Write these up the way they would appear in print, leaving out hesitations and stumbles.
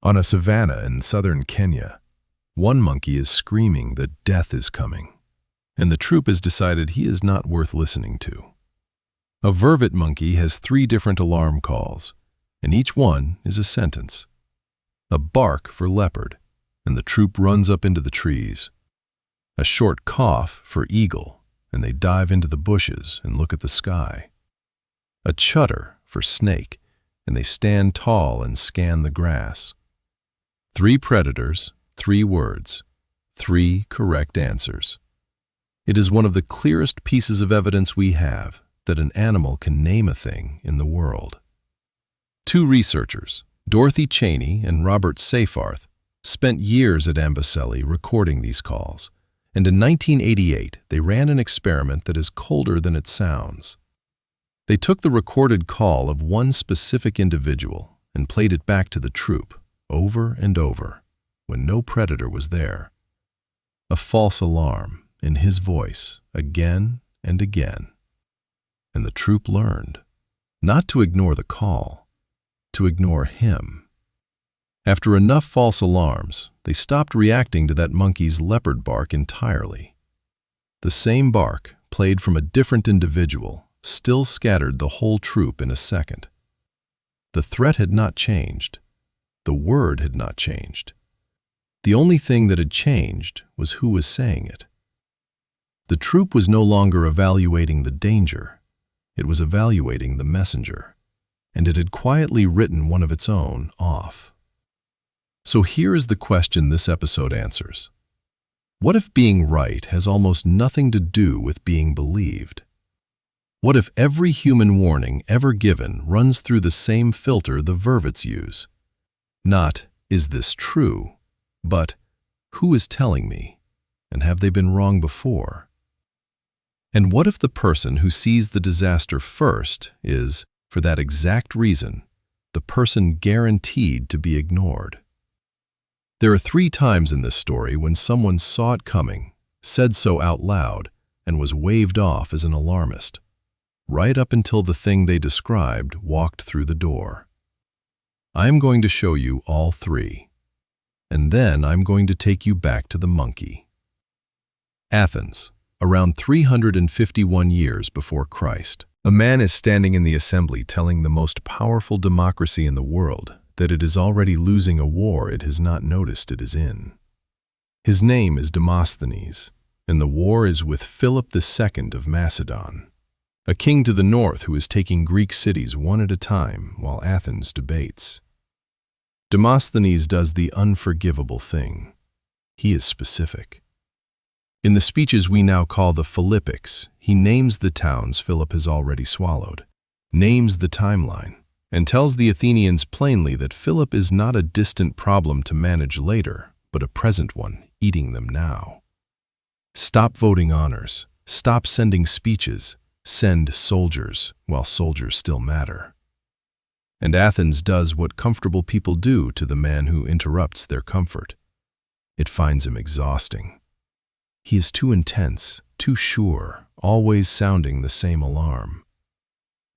On a savanna in southern Kenya, one monkey is screaming that death is coming, and the troop has decided he is not worth listening to. A vervet monkey has 3 different alarm calls, and each one is a sentence. A bark for leopard, and the troop runs up into the trees. A short cough for eagle, and they dive into the bushes and look at the sky. A chutter for snake, and they stand tall and scan the grass. 3 predators, 3 words, 3 correct answers. It is one of the clearest pieces of evidence we have that an animal can name a thing in the world. 2 researchers, Dorothy Cheney and Robert Seyfarth, spent years at Amboseli recording these calls, and in 1988 they ran an experiment that is colder than it sounds. They took the recorded call of one specific individual and played it back to the troop, over and over, when no predator was there. A false alarm in his voice, again and again. And the troop learned, not to ignore the call, to ignore him. After enough false alarms, they stopped reacting to that monkey's leopard bark entirely. The same bark, played from a different individual, still scattered the whole troop in a second. The threat had not changed. The word had not changed. The only thing that had changed was who was saying it. The troop was no longer evaluating the danger. It was evaluating the messenger, and it had quietly written one of its own off. So here is the question this episode answers. What if being right has almost nothing to do with being believed? What if every human warning ever given runs through the same filter the vervets use? Not, is this true, but, who is telling me, and have they been wrong before? And what if the person who sees the disaster first is, for that exact reason, the person guaranteed to be ignored? There are 3 times in this story when someone saw it coming, said so out loud, and was waved off as an alarmist, right up until the thing they described walked through the door. I am going to show you all 3, and then I'm going to take you back to the monkey. Athens, around 351 years before Christ. A man is standing in the assembly telling the most powerful democracy in the world that it is already losing a war it has not noticed it is in. His name is Demosthenes, and the war is with Philip II of Macedon, a king to the north who is taking Greek cities one at a time while Athens debates. Demosthenes does the unforgivable thing. He is specific. In the speeches we now call the Philippics, he names the towns Philip has already swallowed, names the timeline, and tells the Athenians plainly that Philip is not a distant problem to manage later, but a present one, eating them now. Stop voting honors, stop sending speeches, send soldiers while soldiers still matter. And Athens does what comfortable people do to the man who interrupts their comfort. It finds him exhausting. He is too intense, too sure, always sounding the same alarm.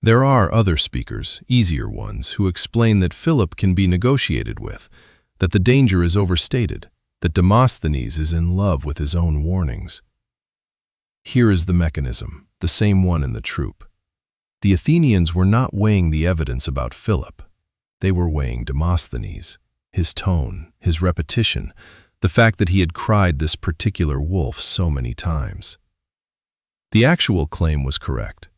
There are other speakers, easier ones, who explain that Philip can be negotiated with, that the danger is overstated, that Demosthenes is in love with his own warnings. Here is the mechanism, the same one in the troop. The Athenians were not weighing the evidence about Philip. They were weighing Demosthenes, his tone, his repetition, the fact that he had cried this particular wolf so many times. The actual claim was correct.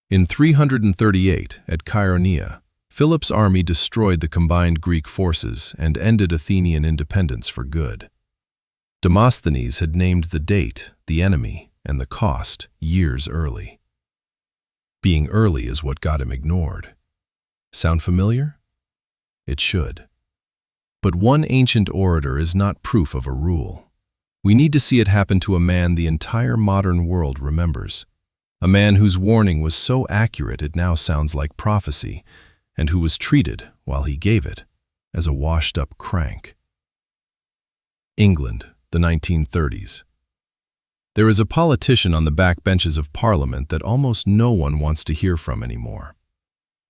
In 338, at Chaeronea, Philip's army destroyed the combined Greek forces and ended Athenian independence for good. Demosthenes had named the date, the enemy, and the cost years early. Being early is what got him ignored. Sound familiar? It should. But one ancient orator is not proof of a rule. We need to see it happen to a man the entire modern world remembers. A man whose warning was so accurate it now sounds like prophecy, and who was treated, while he gave it, as a washed-up crank. England, the 1930s. There is a politician on the backbenches of Parliament that almost no one wants to hear from anymore.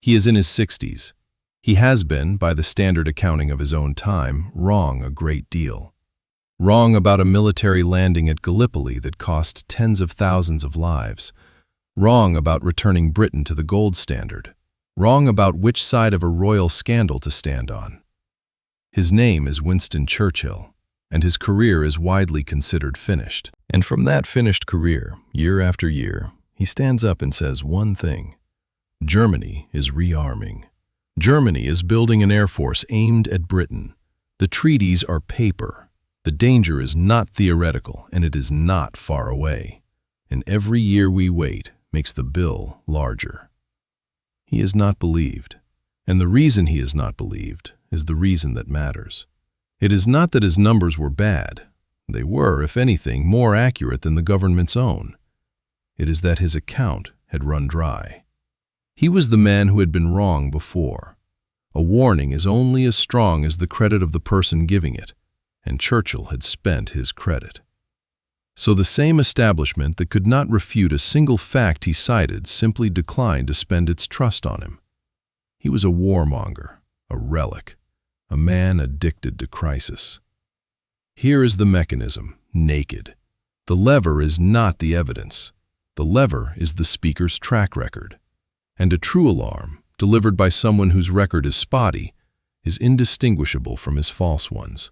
He is in his 60s. He has been, by the standard accounting of his own time, wrong a great deal. Wrong about a military landing at Gallipoli that cost tens of thousands of lives. Wrong about returning Britain to the gold standard. Wrong about which side of a royal scandal to stand on. His name is Winston Churchill, and his career is widely considered finished. And from that finished career, year after year, he stands up and says one thing: Germany is rearming. Germany is building an air force aimed at Britain. The treaties are paper. The danger is not theoretical, and it is not far away. And every year we wait makes the bill larger. He is not believed, and the reason he is not believed is the reason that matters. It is not that his numbers were bad. They were, if anything, more accurate than the government's own. It is that his account had run dry. He was the man who had been wrong before. A warning is only as strong as the credit of the person giving it, and Churchill had spent his credit. So the same establishment that could not refute a single fact he cited simply declined to spend its trust on him. He was a warmonger, a relic, a man addicted to crisis. Here is the mechanism, naked. The lever is not the evidence. The lever is the speaker's track record. And a true alarm, delivered by someone whose record is spotty, is indistinguishable from his false ones.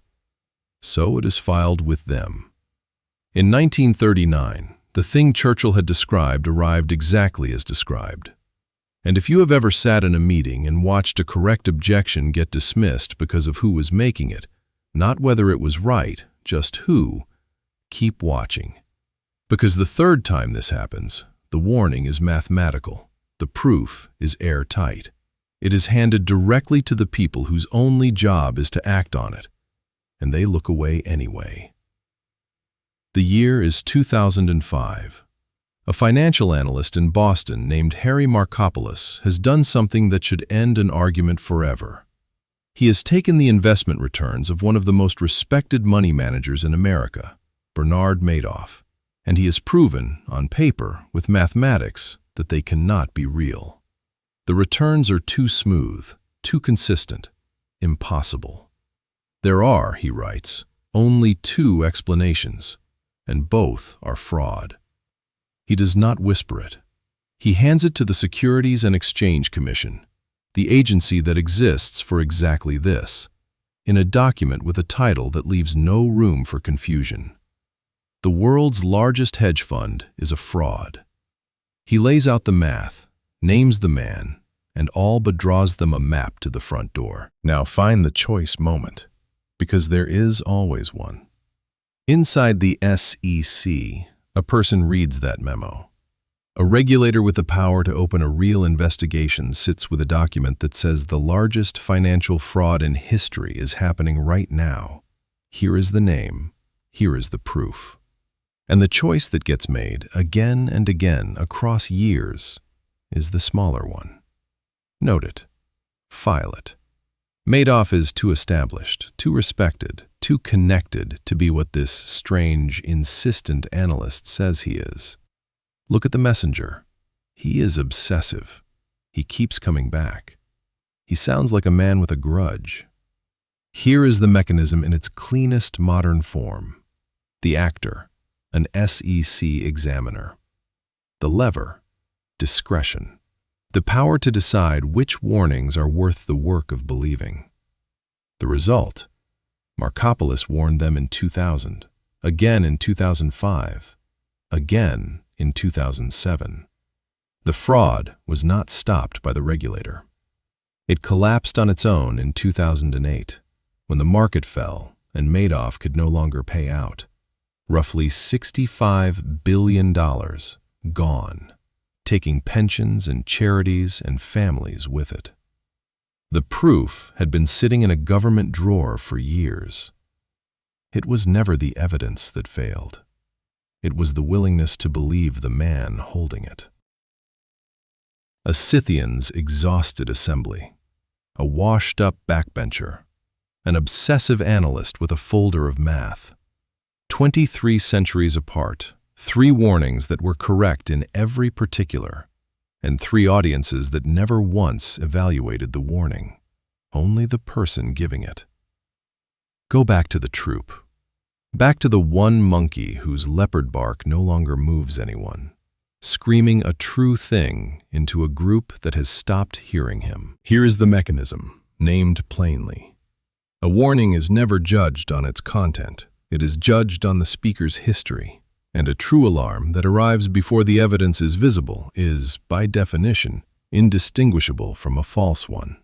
So it is filed with them. In 1939, the thing Churchill had described arrived exactly as described. And if you have ever sat in a meeting and watched a correct objection get dismissed because of who was making it, not whether it was right, just who, keep watching. Because the third time this happens, the warning is mathematical. The proof is airtight. It is handed directly to the people whose only job is to act on it, and they look away anyway. The year is 2005. A financial analyst in Boston named Harry Markopolos has done something that should end an argument forever. He has taken the investment returns of one of the most respected money managers in America, Bernard Madoff, and he has proven, on paper, with mathematics, that they cannot be real. The returns are too smooth, too consistent, impossible. There are, he writes, only two explanations, and both are fraud. He does not whisper it. He hands it to the Securities and Exchange Commission, the agency that exists for exactly this, in a document with a title that leaves no room for confusion. The world's largest hedge fund is a fraud. He lays out the math, names the man, and all but draws them a map to the front door. Now find the choice moment, because there is always one. Inside the SEC, a person reads that memo. A regulator with the power to open a real investigation sits with a document that says the largest financial fraud in history is happening right now. Here is the name. Here is the proof. And the choice that gets made again and again across years is the smaller one. Note it. File it. Madoff is too established, too respected, too connected to be what this strange, insistent analyst says he is. Look at the messenger. He is obsessive. He keeps coming back. He sounds like a man with a grudge. Here is the mechanism in its cleanest modern form. The actor, an SEC examiner. The lever, discretion. The power to decide which warnings are worth the work of believing. The result, Markopolos warned them in 2000, again in 2005, again in 2007. The fraud was not stopped by the regulator. It collapsed on its own in 2008, when the market fell and Madoff could no longer pay out. Roughly $65 billion gone, taking pensions and charities and families with it. The proof had been sitting in a government drawer for years. It was never the evidence that failed. It was the willingness to believe the man holding it. A Scythian's exhausted assembly, a washed-up backbencher, an obsessive analyst with a folder of math. 23 centuries apart, 3 warnings that were correct in every particular, and 3 audiences that never once evaluated the warning. only the person giving it. Go back to the troop. Back to the one monkey whose leopard bark no longer moves anyone, screaming a true thing into a group that has stopped hearing him. Here is the mechanism, named plainly. A warning is never judged on its content. It is judged on the speaker's history, and a true alarm that arrives before the evidence is visible is, by definition, indistinguishable from a false one.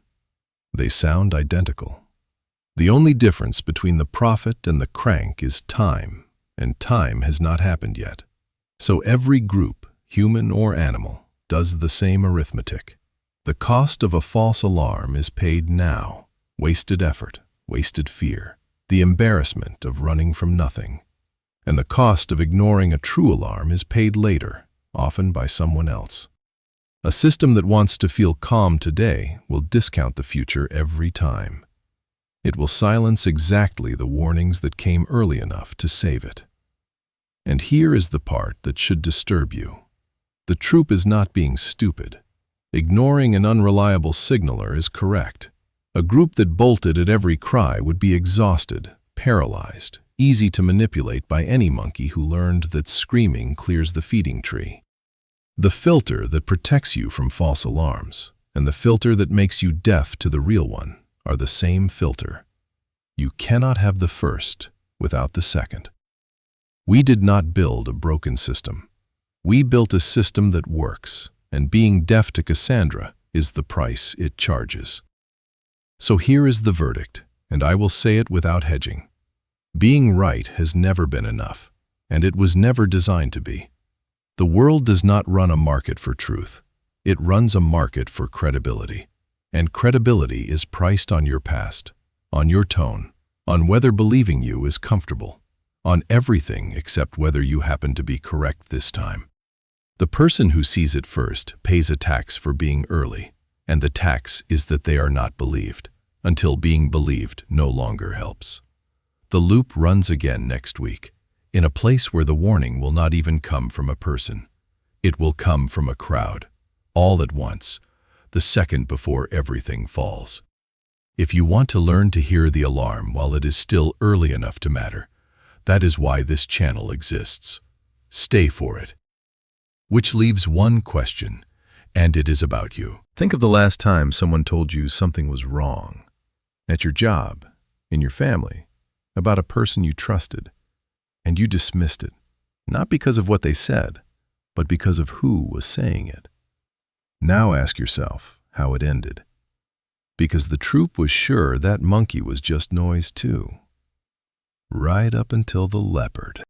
They sound identical. The only difference between the prophet and the crank is time, and time has not happened yet. So every group, human or animal, does the same arithmetic. The cost of a false alarm is paid now, wasted effort, wasted fear, the embarrassment of running from nothing. And the cost of ignoring a true alarm is paid later, often by someone else. A system that wants to feel calm today will discount the future every time. It will silence exactly the warnings that came early enough to save it. And here is the part that should disturb you. The troop is not being stupid. Ignoring an unreliable signaler is correct. A group that bolted at every cry would be exhausted, paralyzed, easy to manipulate by any monkey who learned that screaming clears the feeding tree. The filter that protects you from false alarms, and the filter that makes you deaf to the real one, are the same filter. You cannot have the first without the second. We did not build a broken system. We built a system that works, and being deaf to Cassandra is the price it charges. So here is the verdict, and I will say it without hedging. Being right has never been enough, and it was never designed to be. The world does not run a market for truth. It runs a market for credibility. And credibility is priced on your past, on your tone, on whether believing you is comfortable, on everything except whether you happen to be correct this time. The person who sees it first pays a tax for being early, and the tax is that they are not believed, until being believed no longer helps. The loop runs again next week, in a place where the warning will not even come from a person. It will come from a crowd, all at once, the second before everything falls. If you want to learn to hear the alarm while it is still early enough to matter, that is why this channel exists. Stay for it. Which leaves one question, and it is about you. Think of the last time someone told you something was wrong. At your job, in your family, about a person you trusted, and you dismissed it, not because of what they said, but because of who was saying it. Now ask yourself how it ended. Because the troop was sure that monkey was just noise too. Right up until the leopard.